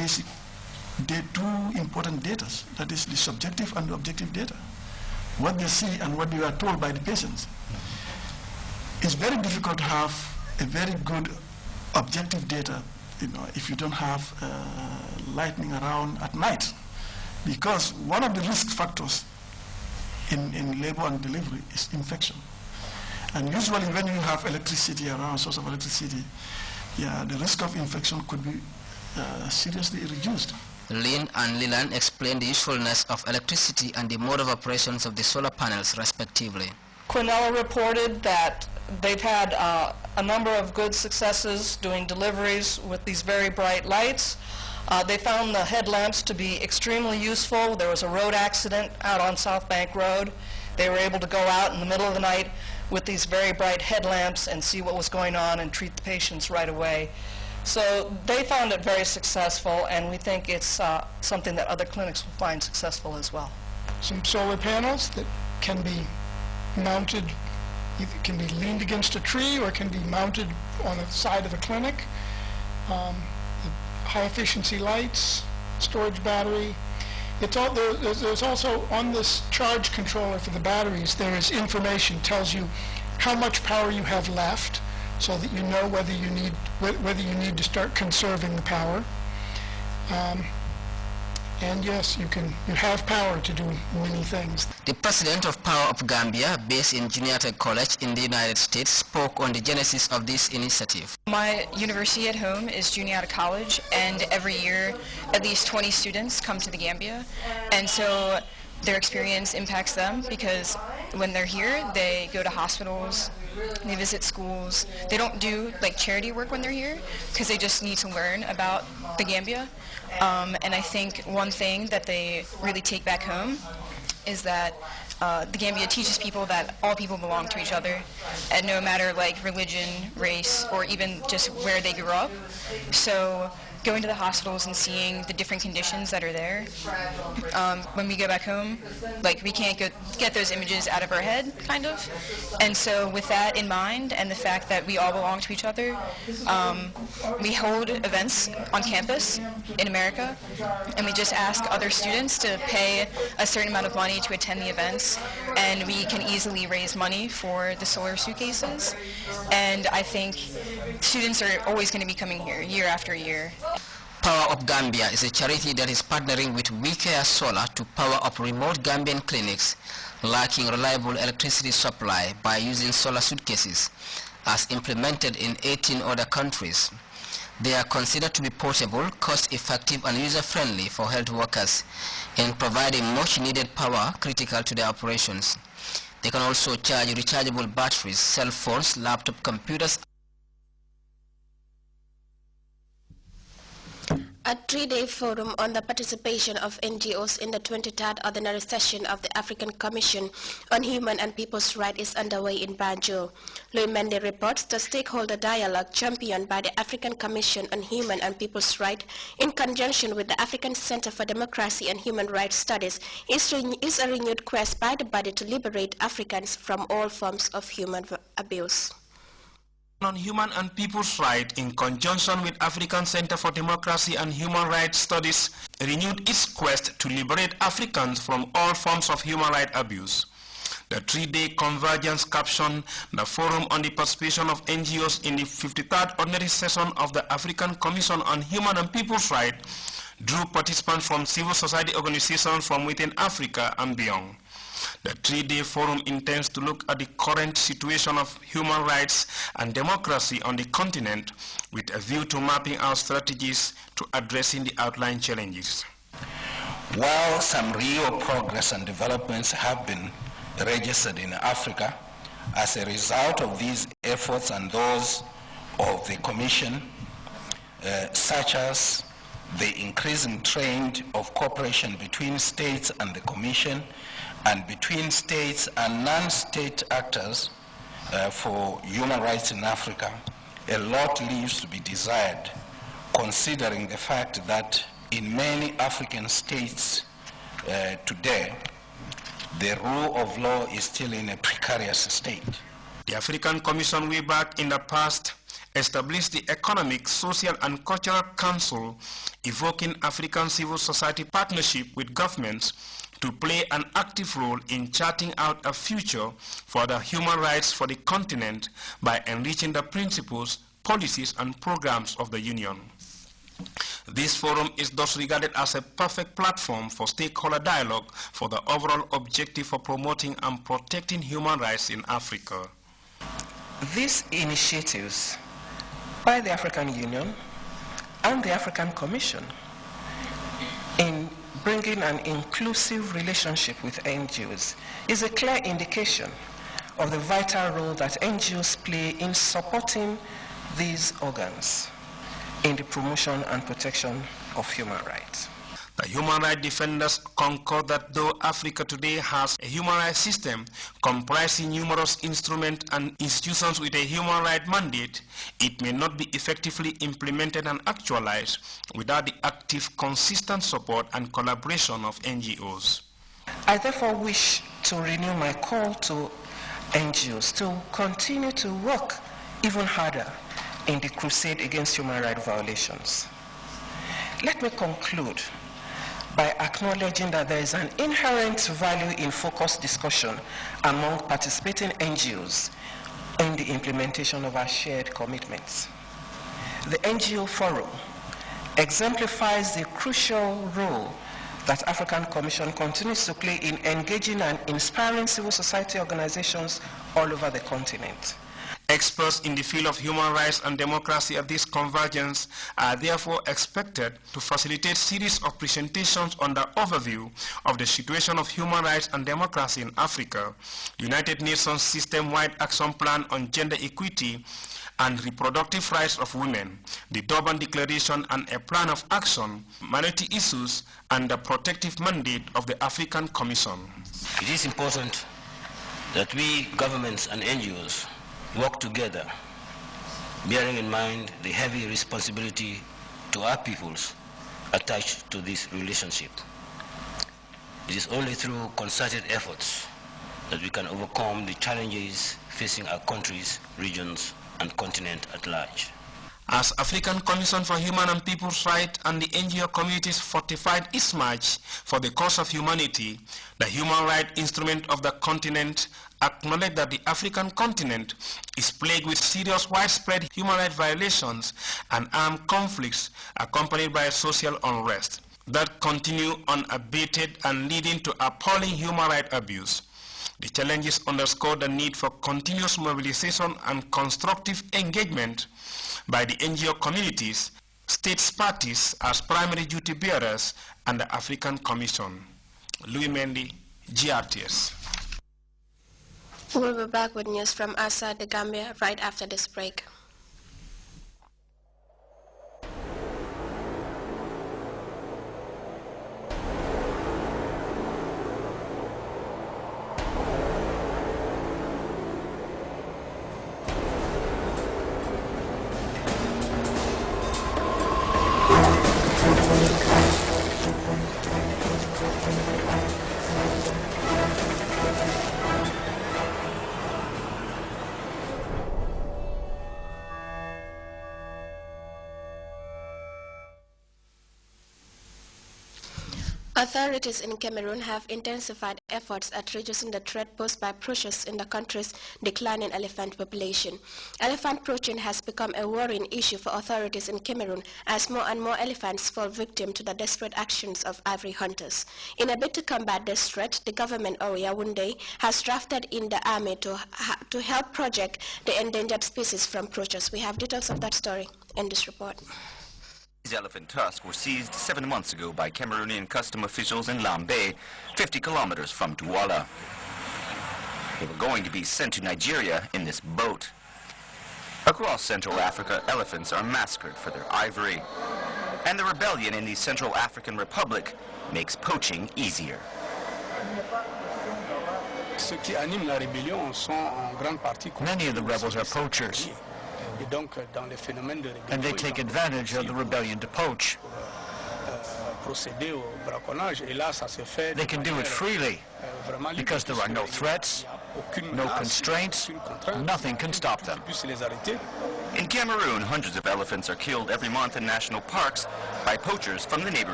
basic, two important data, that is the subjective and the objective data. What they see and what they are told by the patients. It's very difficult to have a very good objective data, if you don't have lighting around at night. Because one of the risk factors in labor and delivery is infection. And usually when you have electricity around, source of electricity, the risk of infection could be seriously reduced. Lin and Leland explained the usefulness of electricity and the mode of operations of the solar panels, respectively. Quinella reported that they've had a number of good successes doing deliveries with these very bright lights. They found the headlamps to be extremely useful. There was a road accident out on South Bank Road. They were able to go out in the middle of the night with these very bright headlamps and see what was going on and treat the patients right away. So they found it very successful, and we think it's something that other clinics will find successful as well. Some solar panels that can be mounted, either can be leaned against a tree or can be mounted on the side of a clinic. High efficiency lights, storage battery. There's also on this charge controller for the batteries, there is information, tells you how much power you have left, so that you know whether you need to start conserving the power. And yes, you have power to do many things. The president of Power of Gambia, based in Junior Tech College in the United States, spoke on the genesis of this initiative. My university at home is Junior College, and every year at least 20 students come to the Gambia, and so their experience impacts them because when they're here, they go to hospitals, they visit schools. They don't do charity work when they're here because they just need to learn about the Gambia. And I think one thing that they really take back home is that the Gambia teaches people that all people belong to each other, and no matter religion, race, or even just where they grew up. So going to the hospitals and seeing the different conditions that are there, when we go back home, we can't get those images out of our head, kind of. And so with that in mind, and the fact that we all belong to each other, we hold events on campus in America, and we just ask other students to pay a certain amount of money to attend the events, and we can easily raise money for the solar suitcases. And I think students are always going to be coming here year after year. Power of Gambia is a charity that is partnering with WeCare Solar to power up remote Gambian clinics lacking reliable electricity supply by using solar suitcases, as implemented in 18 other countries. They are considered to be portable, cost-effective, and user-friendly for health workers in providing much-needed power critical to their operations. They can also charge rechargeable batteries, cell phones, laptop computers. A three-day forum on the participation of NGOs in the 23rd Ordinary Session of the African Commission on Human and People's Rights is underway in Banjul. Louis Mende reports the stakeholder dialogue championed by the African Commission on Human and People's Rights in conjunction with the African Center for Democracy and Human Rights Studies is a renewed quest by the body to liberate Africans from all forms of human abuse. On Human and People's Rights, in conjunction with African Center for Democracy and Human Rights Studies, renewed its quest to liberate Africans from all forms of human rights abuse. The three-day convergence captioned the Forum on the Participation of NGOs in the 53rd Ordinary Session of the African Commission on Human and People's Rights drew participants from civil society organizations from within Africa and beyond. The three-day forum intends to look at the current situation of human rights and democracy on the continent with a view to mapping out strategies to addressing the outlined challenges. While some real progress and developments have been registered in Africa as a result of these efforts and those of the Commission, such as the increasing trend of cooperation between states and the Commission, and between states and non-state actors for human rights in Africa, a lot leaves to be desired, considering the fact that in many African states today, the rule of law is still in a precarious state. The African Commission way back in the past established the Economic, Social and Cultural Council, evoking African civil society partnership with governments to play an active role in charting out a future for the human rights for the continent by enriching the principles, policies and programs of the Union. This forum is thus regarded as a perfect platform for stakeholder dialogue for the overall objective for promoting and protecting human rights in Africa. These initiatives by the African Union and the African Commission in bringing an inclusive relationship with NGOs is a clear indication of the vital role that NGOs play in supporting these organs in the promotion and protection of human rights. The human rights defenders concur that though Africa today has a human rights system comprising numerous instruments and institutions with a human rights mandate, it may not be effectively implemented and actualized without the active, consistent support and collaboration of NGOs. I therefore wish to renew my call to NGOs to continue to work even harder in the crusade against human rights violations. Let me conclude by acknowledging that there is an inherent value in focused discussion among participating NGOs in the implementation of our shared commitments. The NGO Forum exemplifies the crucial role that African Commission continues to play in engaging and inspiring civil society organizations all over the continent. Experts in the field of human rights and democracy at this convergence are therefore expected to facilitate a series of presentations on the overview of the situation of human rights and democracy in Africa, United Nations System-Wide Action Plan on Gender Equity and Reproductive Rights of Women, the Durban Declaration and a Plan of Action, minority issues, and the protective mandate of the African Commission. It is important that we, governments and NGOs, work together, bearing in mind the heavy responsibility to our peoples attached to this relationship. It is only through concerted efforts that we can overcome the challenges facing our countries, regions, and continent at large. As African Commission for Human and People's Rights and the NGO communities fortified its march for the cause of humanity, the human rights instrument of the continent acknowledged that the African continent is plagued with serious widespread human rights violations and armed conflicts accompanied by social unrest that continue unabated and leading to appalling human rights abuse. The challenges underscore the need for continuous mobilization and constructive engagement by the NGO communities, states parties as primary duty bearers, and the African Commission. Louis Mendy, GRTS. We'll be back with news from outside the Gambia right after this break. Authorities in Cameroon have intensified efforts at reducing the threat posed by poachers in the country's declining elephant population. Elephant poaching has become a worrying issue for authorities in Cameroon as more and more elephants fall victim to the desperate actions of ivory hunters. In a bid to combat this threat, the government of Yaoundé has drafted in the army to help protect the endangered species from poachers. We have details of that story in this report. These elephant tusks were seized 7 months ago by Cameroonian custom officials in Lambe, 50 kilometers from Douala. They were going to be sent to Nigeria in this boat. Across Central Africa, elephants are massacred for their ivory. And the rebellion in the Central African Republic makes poaching easier. Many of the rebels are poachers, and they take advantage of the rebellion to poach. They can do it freely because there are no threats, no constraints, nothing can stop them. In Cameroon, hundreds of elephants are killed every month in national parks by poachers from the neighboring